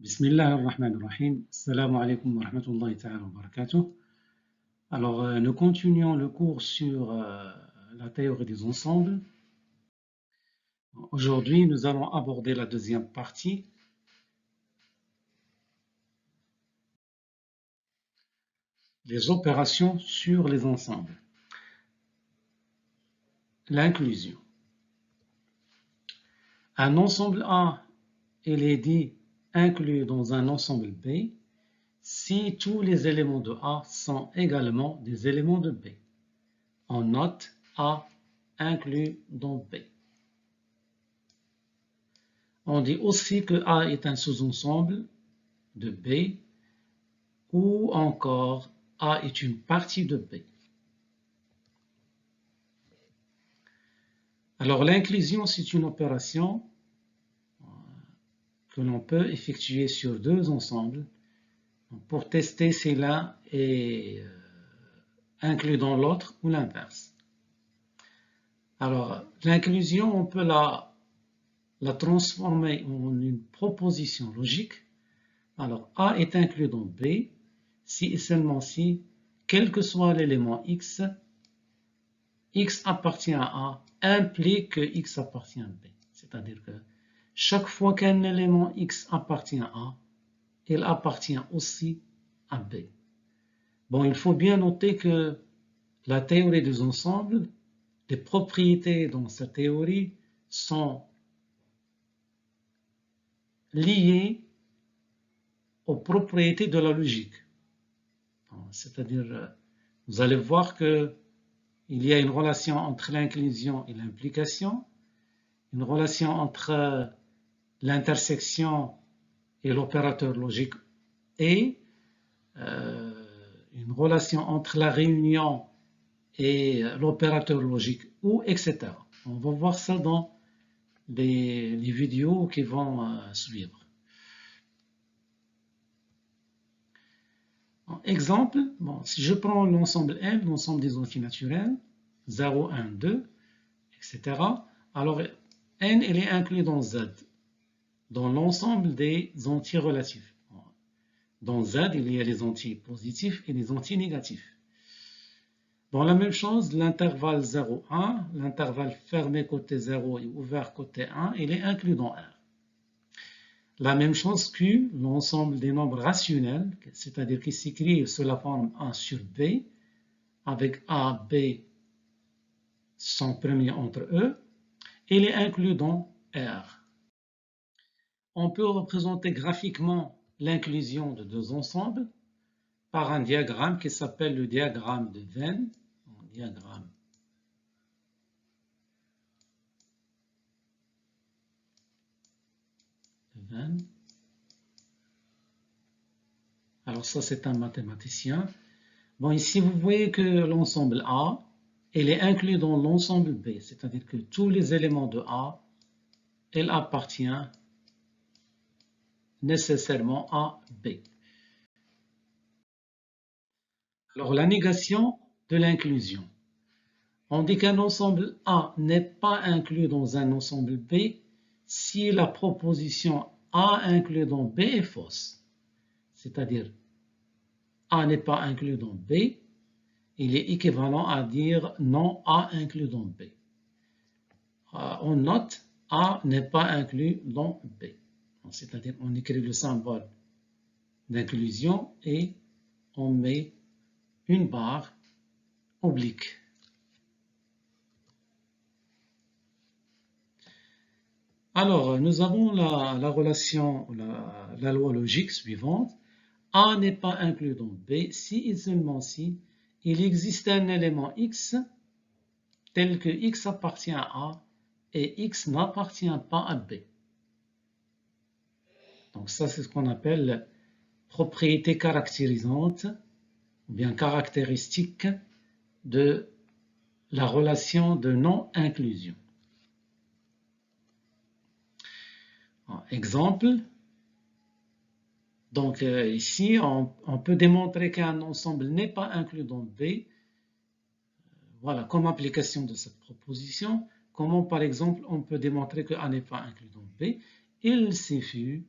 Bismillah ar-Rahman ar-Rahim. Assalamu alaikum wa rahmatullahi ta'ala wa barakatuh. Alors, nous continuons le cours sur la théorie des ensembles. Aujourd'hui, nous allons aborder la deuxième partie. Les opérations sur les ensembles. L'inclusion. Un ensemble A, il est dit inclus dans un ensemble B si tous les éléments de A sont également des éléments de B. On note A inclus dans B. On dit aussi que A est un sous-ensemble de B ou encore A est une partie de B. Alors l'inclusion, c'est une opération que l'on peut effectuer sur deux ensembles pour tester si l'un est inclus dans l'autre ou l'inverse. Alors l'inclusion, on peut la transformer en une proposition logique. Alors A est inclus dans B si et seulement si, quel que soit l'élément X, X appartient à A implique que X appartient à B. C'est-à-dire que chaque fois qu'un élément X appartient à A, il appartient aussi à B. Bon, il faut bien noter que la théorie des ensembles, les propriétés dans cette théorie sont liées aux propriétés de la logique. C'est-à-dire, vous allez voir qu'il y a une relation entre l'inclusion et l'implication, une relation entre l'intersection et l'opérateur logique et une relation entre la réunion et l'opérateur logique ou, etc. On va voir ça dans les vidéos qui vont suivre. Exemple, bon, si je prends l'ensemble M, l'ensemble des entiers naturels, 0, 1, 2, etc. Alors, N, il est inclus dans Z, dans l'ensemble des entiers relatifs. Dans Z, il y a les entiers positifs et les entiers négatifs. Dans la même chose, l'intervalle 0, 1, l'intervalle fermé côté 0 et ouvert côté 1, il est inclus dans R. La même chose que l'ensemble des nombres rationnels, c'est-à-dire qui s'écrit sous la forme A sur B, avec A, B sont premiers entre eux, il est inclus dans R. On peut représenter graphiquement l'inclusion de deux ensembles par un diagramme qui s'appelle le diagramme de Venn. Diagramme de Venn. Alors ça, c'est un mathématicien. Bon, ici, vous voyez que l'ensemble A, il est inclus dans l'ensemble B, c'est-à-dire que tous les éléments de A, il appartient nécessairement à B. Alors, la négation de l'inclusion. On dit qu'un ensemble A n'est pas inclus dans un ensemble B si la proposition A inclus dans B est fausse. C'est-à-dire, A n'est pas inclus dans B, il est équivalent à dire non A inclus dans B. On note A n'est pas inclus dans B. C'est-à-dire, on écrit le symbole d'inclusion et on met une barre oblique. Alors, nous avons la relation, la loi logique suivante. A n'est pas inclus dans B si et seulement si il existe un élément X tel que X appartient à A et X n'appartient pas à B. Donc ça, c'est ce qu'on appelle propriété caractérisante ou bien caractéristique de la relation de non-inclusion. Exemple, donc ici, on peut démontrer qu'un ensemble n'est pas inclus dans B. Voilà, comme application de cette proposition, comment par exemple on peut démontrer que A n'est pas inclus dans B? Il suffit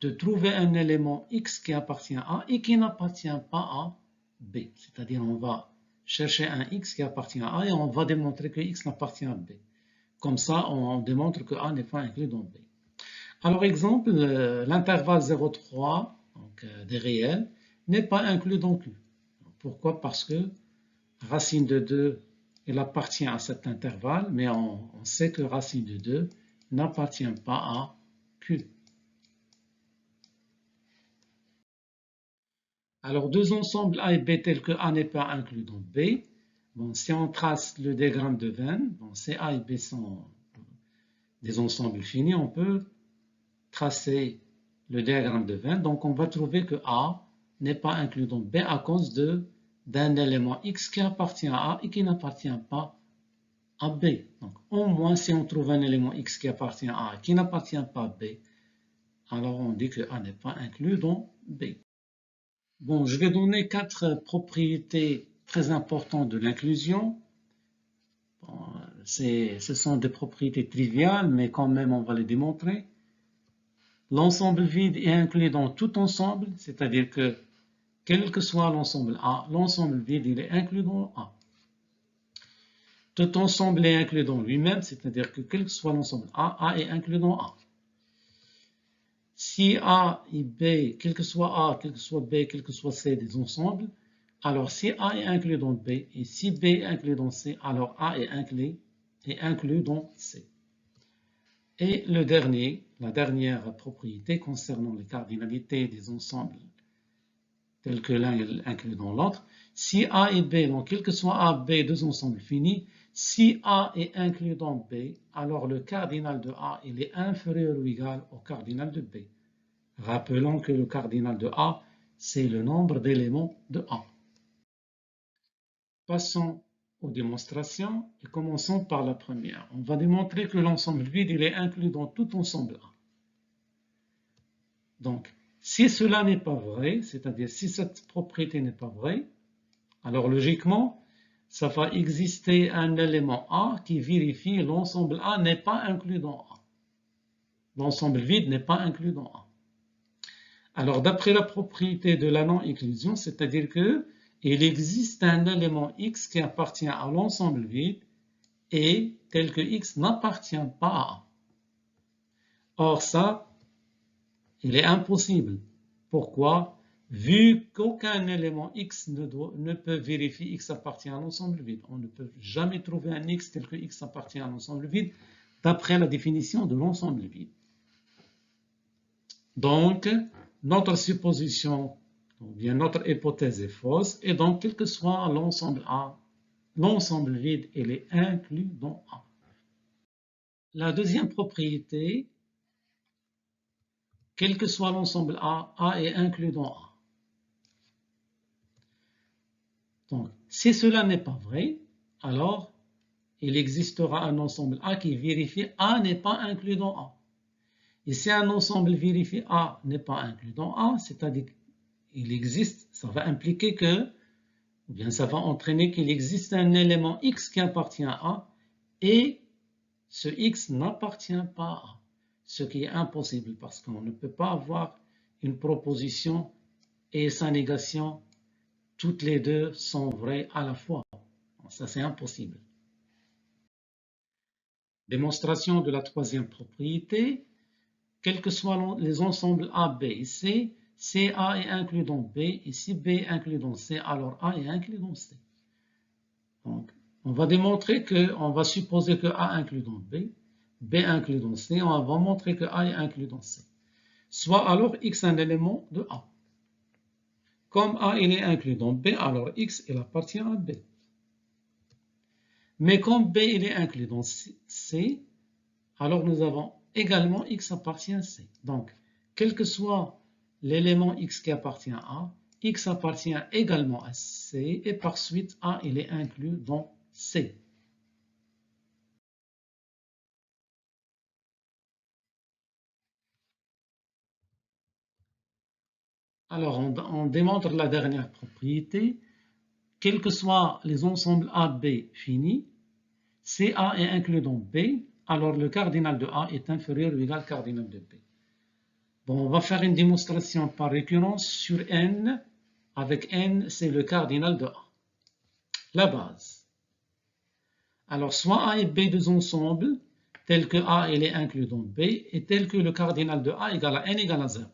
de trouver un élément X qui appartient à A et qui n'appartient pas à B. C'est-à-dire on va chercher un X qui appartient à A et on va démontrer que X n'appartient à B. Comme ça, on démontre que A n'est pas inclus dans B. Alors, exemple, l'intervalle 0,3 des réels n'est pas inclus dans Q. Pourquoi? Parce que racine de 2, elle appartient à cet intervalle, mais on sait que racine de 2 n'appartient pas à Q. Alors, deux ensembles A et B tels que A n'est pas inclus dans B. Bon, si on trace le diagramme de Venn, bon, si A et B sont des ensembles finis, on peut tracer le diagramme de Venn. Donc, on va trouver que A n'est pas inclus dans B à cause d'un élément X qui appartient à A et qui n'appartient pas à B. Donc, au moins, si on trouve un élément X qui appartient à A et qui n'appartient pas à B, alors on dit que A n'est pas inclus dans B. Bon, je vais donner 4 propriétés très importantes de l'inclusion. Bon, ce sont des propriétés triviales, mais quand même, on va les démontrer. L'ensemble vide est inclus dans tout ensemble, c'est-à-dire que quel que soit l'ensemble A, l'ensemble vide il est inclus dans A. Tout ensemble est inclus dans lui-même, c'est-à-dire que quel que soit l'ensemble A est inclus dans A. Si A et B, quel que soit A, quel que soit B, quel que soit C des ensembles, alors si A est inclus dans B et si B est inclus dans C, alors A est inclus dans C. Et la dernière propriété concernant les cardinalités des ensembles tels que l'un est inclus dans l'autre, si A et B, donc quel que soit A, B, deux ensembles finis, si A est inclus dans B, alors le cardinal de A il est inférieur ou égal au cardinal de B. Rappelons que le cardinal de A, c'est le nombre d'éléments de A. Passons aux démonstrations et commençons par la première. On va démontrer que l'ensemble vide il est inclus dans tout ensemble A. Donc, si cela n'est pas vrai, c'est-à-dire si cette propriété n'est pas vraie, alors logiquement, ça va exister un élément A qui vérifie l'ensemble A n'est pas inclus dans A. L'ensemble vide n'est pas inclus dans A. Alors, d'après la propriété de la non-inclusion, c'est-à-dire qu'il existe un élément X qui appartient à l'ensemble vide et tel que X n'appartient pas à A. Or, ça, il est impossible. Pourquoi? Vu qu'aucun élément X ne peut vérifier X appartient à l'ensemble vide. On ne peut jamais trouver un X tel que X appartient à l'ensemble vide d'après la définition de l'ensemble vide. Donc, notre supposition, ou bien notre hypothèse est fausse, et donc, quel que soit l'ensemble A, l'ensemble vide, il est inclus dans A. La deuxième propriété, quel que soit l'ensemble A est inclus dans A. Donc, si cela n'est pas vrai, alors il existera un ensemble A qui vérifie A n'est pas inclus dans A. Et si un ensemble vérifie A n'est pas inclus dans A, c'est-à-dire qu'il existe, ça va impliquer que, ou bien ça va entraîner qu'il existe un élément X qui appartient à A et ce X n'appartient pas à A, ce qui est impossible parce qu'on ne peut pas avoir une proposition et sa négation, toutes les deux sont vraies à la fois. Ça, c'est impossible. Démonstration de la troisième propriété. Quels que soient les ensembles A, B et C, si A est inclus dans B et si B est inclus dans C, alors A est inclus dans C. Donc, on va démontrer on va supposer que A est inclus dans B, B est inclus dans C, on va montrer que A est inclus dans C. Soit alors X un élément de A. Comme A il est inclus dans B, alors X il appartient à B. Mais comme B il est inclus dans C, alors nous avons également X appartient à C. Donc, quel que soit l'élément X qui appartient à A, X appartient également à C et par suite A il est inclus dans C. Alors, on démontre la dernière propriété. Quels que soient les ensembles A, B finis, si A est inclus dans B, alors le cardinal de A est inférieur ou égal au cardinal de B. Bon, on va faire une démonstration par récurrence sur n, avec n, c'est le cardinal de A, la base. Alors, soit A et B deux ensembles, tel que A il est inclus dans B, et tel que le cardinal de A égale à n égale à 0.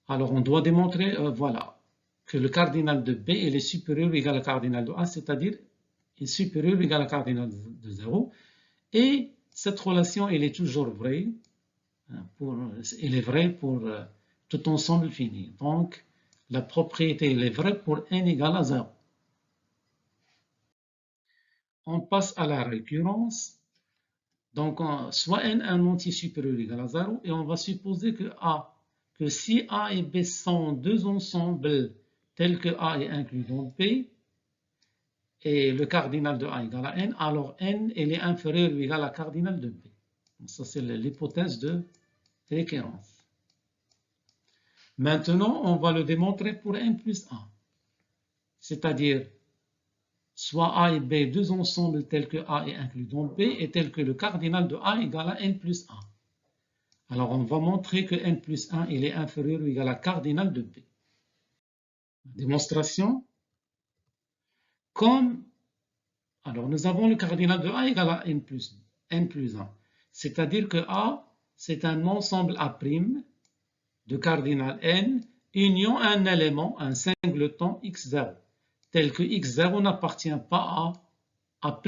Alors, on doit démontrer, voilà, que le cardinal de B il est supérieur ou égal au cardinal de A, c'est-à-dire est supérieur ou égal au cardinal de 0. Et cette relation, elle est toujours vraie. Elle est vraie pour tout ensemble fini. Donc, la propriété elle est vraie pour n égale à 0. On passe à la récurrence. Donc, soit n un entier supérieur ou égal à 0, et on va supposer que si A et B sont deux ensembles tels que A est inclus dans B, et le cardinal de A égale à n, alors n elle est inférieur ou égal à cardinal de B. Donc, ça, c'est l'hypothèse de récurrence. Maintenant, on va le démontrer pour n plus 1. C'est-à-dire, soit A et B, deux ensembles tels que A est inclus dans B, et tels que le cardinal de A égale à n plus 1. Alors, on va montrer que n plus 1 il est inférieur ou égal à cardinal de B. Démonstration. Alors, nous avons le cardinal de A égale à n plus 1. C'est-à-dire que A, c'est un ensemble A' de cardinal n, union un élément, un singleton x0, tel que x0 n'appartient pas à A',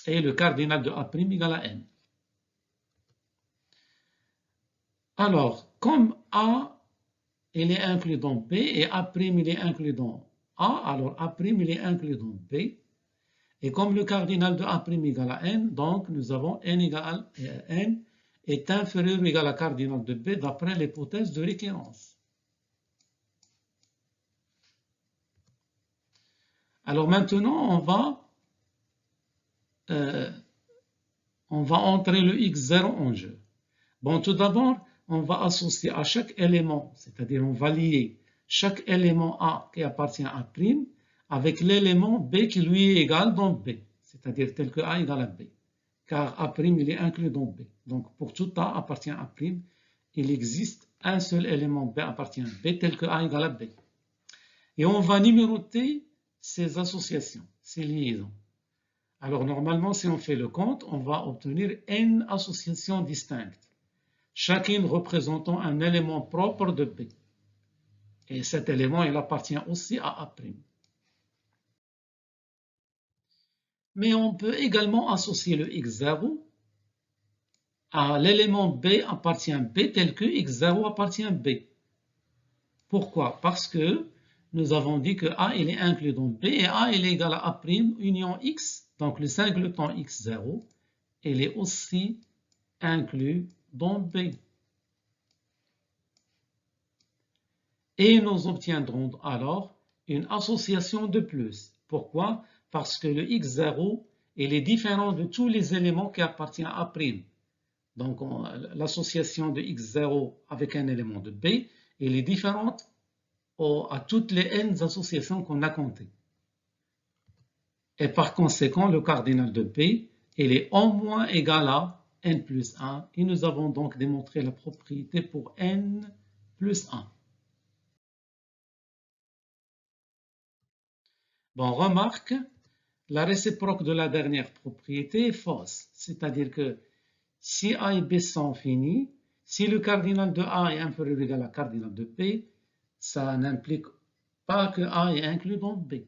et le cardinal de A' égale à n. Alors, comme A il est inclus dans B et A' il est inclus dans A, alors A' il est inclus dans B. Et comme le cardinal de A' égale à n, donc nous avons n égale à n est inférieur ou égal à cardinal de B d'après l'hypothèse de récurrence. Alors maintenant, on va entrer le x0 en jeu. Bon, tout d'abord, on va associer à chaque élément, c'est-à-dire on va lier chaque élément A qui appartient à A' avec l'élément B qui lui est égal dans B, c'est-à-dire tel que A égale à B, car A' il est inclus dans B. Donc pour tout A appartient à A', il existe un seul élément B appartient à B tel que A égale à B. Et on va numéroter ces associations, ces liaisons. Alors normalement, si on fait le compte, on va obtenir n associations distinctes, chacune représentant un élément propre de B. Et cet élément, il appartient aussi à A'. Mais on peut également associer le x0 à l'élément B appartient à B tel que x0 appartient à B. Pourquoi? Parce que nous avons dit que A il est inclus dans B et A il est égal à A' union X, donc le singleton x0, il est aussi inclus dans B. Et nous obtiendrons alors une association de plus. Pourquoi? Parce que le x0 il est différent de tous les éléments qui appartiennent à A'. Donc l'association de x0 avec un élément de B, elle est différente à toutes les n associations qu'on a comptées. Et par conséquent, le cardinal de B, il est au moins égal à n plus 1. Et nous avons donc démontré la propriété pour n plus 1. Bon, remarque, la réciproque de la dernière propriété est fausse. C'est-à-dire que si A et B sont finis, si le cardinal de A est inférieur ou égal à cardinal de B, ça n'implique pas que A est inclus dans B.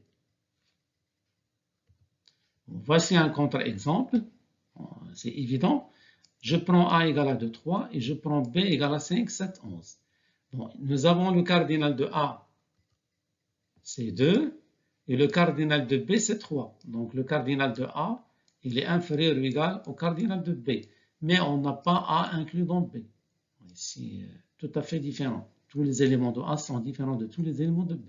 Voici un contre-exemple. C'est évident. Je prends A égale à 2, 3 et je prends B égale à 5, 7, 11. Bon, nous avons le cardinal de A, c'est 2, et le cardinal de B, c'est 3. Donc le cardinal de A, il est inférieur ou égal au cardinal de B. Mais on n'a pas A inclus dans B. C'est tout à fait différent. Tous les éléments de A sont différents de tous les éléments de B.